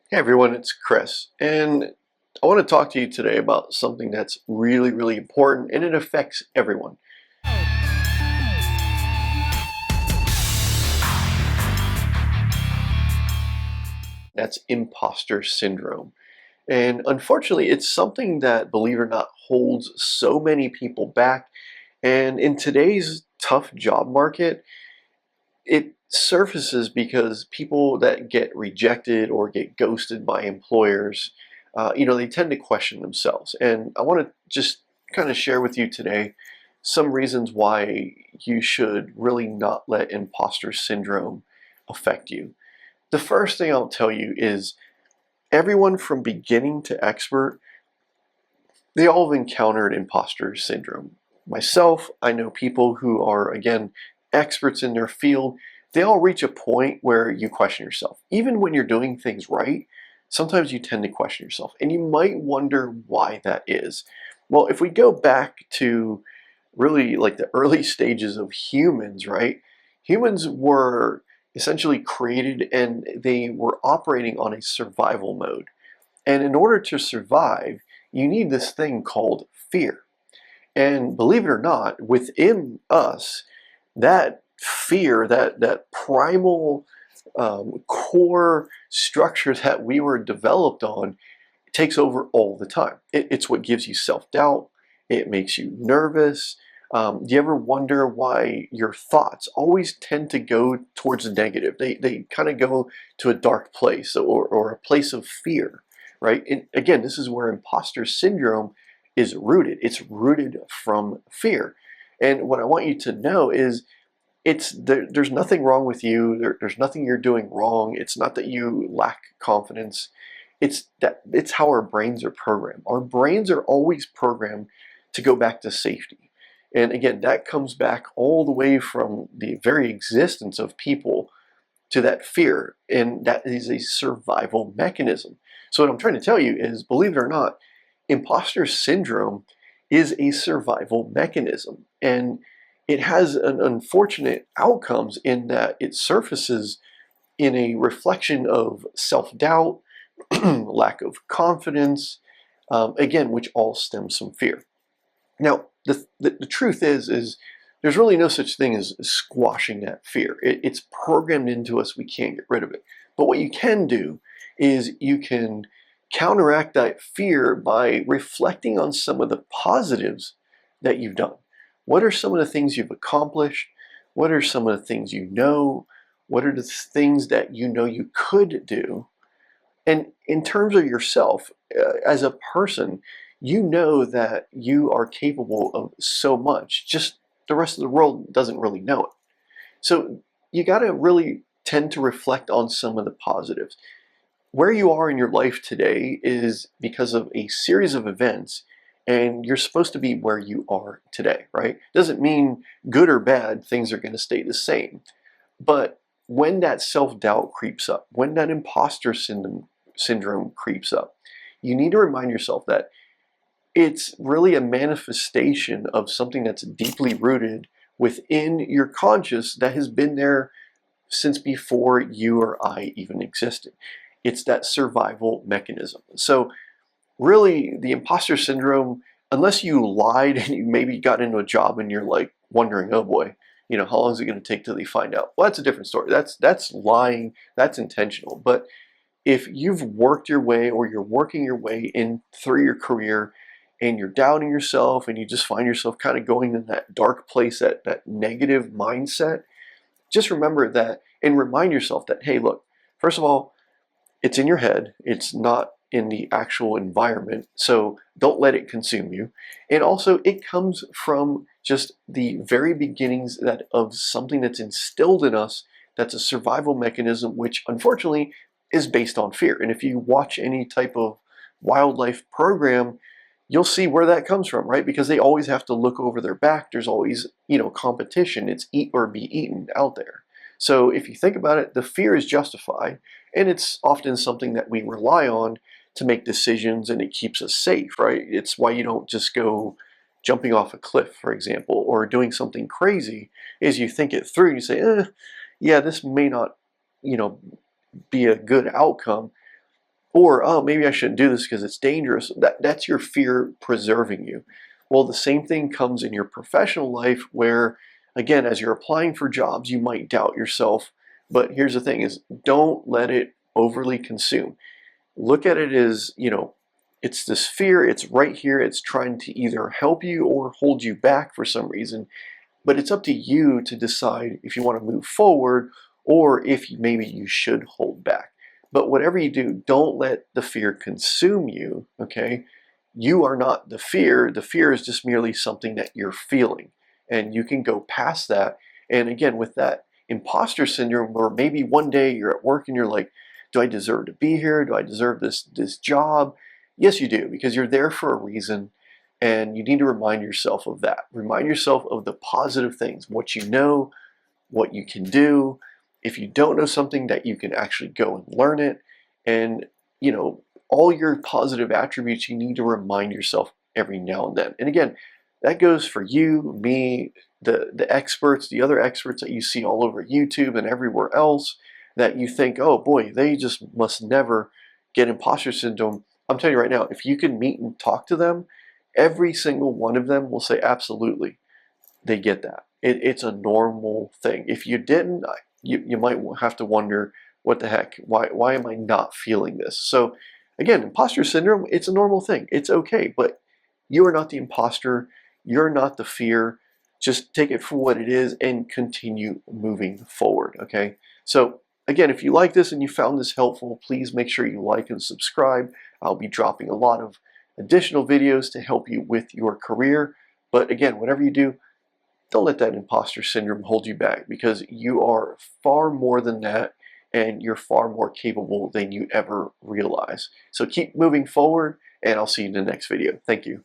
Hey everyone, it's Chris, and I want to talk to you today about something that's really, really important and it affects everyone. That's imposter syndrome. And unfortunately, it's something that, believe it or not, holds so many people back. And in today's tough job market, it surfaces because people that get rejected or get ghosted by employers, they tend to question themselves. And I want to just kind of share with you today some reasons why you should really not let imposter syndrome affect you. The first thing I'll tell you is everyone from beginning to expert, they all have encountered imposter syndrome. Myself, I know people who are, again, experts in their field. They all reach a point where you question yourself. Even when you're doing things right, sometimes you tend to question yourself. And you might wonder why that is. Well, if we go back to really like the early stages of humans, right? Humans were essentially created and they were operating on a survival mode. And in order to survive, you need this thing called fear. And believe it or not, within us, that fear, that primal core structure that we were developed on, takes over all the time. It's what gives you self-doubt. It makes you nervous. Do you ever wonder why your thoughts always tend to go towards the negative? They kind of go to a dark place or a place of fear, right? And again, this is where imposter syndrome is rooted. It's rooted from fear. And what I want you to know is there's nothing wrong with you. There's nothing you're doing wrong. It's not that you lack confidence. It's how our brains are programmed. Our brains are always programmed to go back to safety. And again, that comes back all the way from the very existence of people to that fear, and that is a survival mechanism. So what I'm trying to tell you is, believe it or not, imposter syndrome is a survival mechanism, and it has an unfortunate outcomes in that it surfaces in a reflection of self-doubt, lack of confidence, again, which all stems from fear. Now, the truth is there's really no such thing as squashing that fear. It's programmed into us. We can't get rid of it. But what you can do is you can counteract that fear by reflecting on some of the positives that you've done. What are some of the things you've accomplished? What are some of the things you know? What are the things that you know you could do? And in terms of yourself, as a person, you know that you are capable of so much. Just the rest of the world doesn't really know it. So you got to really tend to reflect on some of the positives. Where you are in your life today is because of a series of events, and you're supposed to be where you are today, right? Doesn't mean good or bad, things are going to stay the same. But when that self-doubt creeps up, when that imposter syndrome creeps up, you need to remind yourself that it's really a manifestation of something that's deeply rooted within your conscious that has been there since before you or I even existed. It's that survival mechanism. So really, the imposter syndrome, unless you lied and you maybe got into a job and you're like wondering, oh boy, how long is it going to take till they find out? Well, that's a different story. That's lying. That's intentional. But if you've worked your way or you're working your way in through your career and you're doubting yourself and you just find yourself kind of going in that dark place, that negative mindset, just remember that and remind yourself that, hey, look, first of all, it's in your head. It's not in the actual environment. So don't let it consume you. And also it comes from just the very beginnings of something that's instilled in us that's a survival mechanism, which unfortunately is based on fear. And if you watch any type of wildlife program, you'll see where that comes from, right? Because they always have to look over their back. There's always, competition. It's eat or be eaten out there. So if you think about it, the fear is justified, and it's often something that we rely on to make decisions, and it keeps us safe, right? It's why you don't just go jumping off a cliff, for example, or doing something crazy, is you think it through and you say, yeah, this may not, you know, be a good outcome, Or, oh, maybe I shouldn't do this because it's dangerous. That's your fear preserving you. Well, the same thing comes in your professional life where, again, as you're applying for jobs, you might doubt yourself. But here's the thing is don't let it overly consume. Look at it as, it's this fear, it's right here, it's trying to either help you or hold you back for some reason. But it's up to you to decide if you want to move forward or if maybe you should hold back. But whatever you do, don't let the fear consume you, okay? You are not the fear. The fear is just merely something that you're feeling. And you can go past that. And again, with that imposter syndrome, where maybe one day you're at work and you're like, do I deserve to be here? Do I deserve this job? Yes, you do, because you're there for a reason. And you need to remind yourself of that. Remind yourself of the positive things, what you know, what you can do. If you don't know something, that you can actually go and learn it. And, all your positive attributes, you need to remind yourself every now and then. And again, that goes for you, me, the experts, the other experts that you see all over YouTube and everywhere else that you think, oh boy, they just must never get imposter syndrome. I'm telling you right now, if you can meet and talk to them, every single one of them will say, absolutely, they get that. It's a normal thing. If you didn't, you might have to wonder, what the heck? Why am I not feeling this? So again, imposter syndrome, it's a normal thing. It's okay, but you are not the imposter. You're not the fear. Just take it for what it is and continue moving forward, okay? So again, if you like this and you found this helpful, please make sure you like and subscribe. I'll be dropping a lot of additional videos to help you with your career. But again, whatever you do, don't let that imposter syndrome hold you back, because you are far more than that and you're far more capable than you ever realize. So keep moving forward, and I'll see you in the next video. Thank you.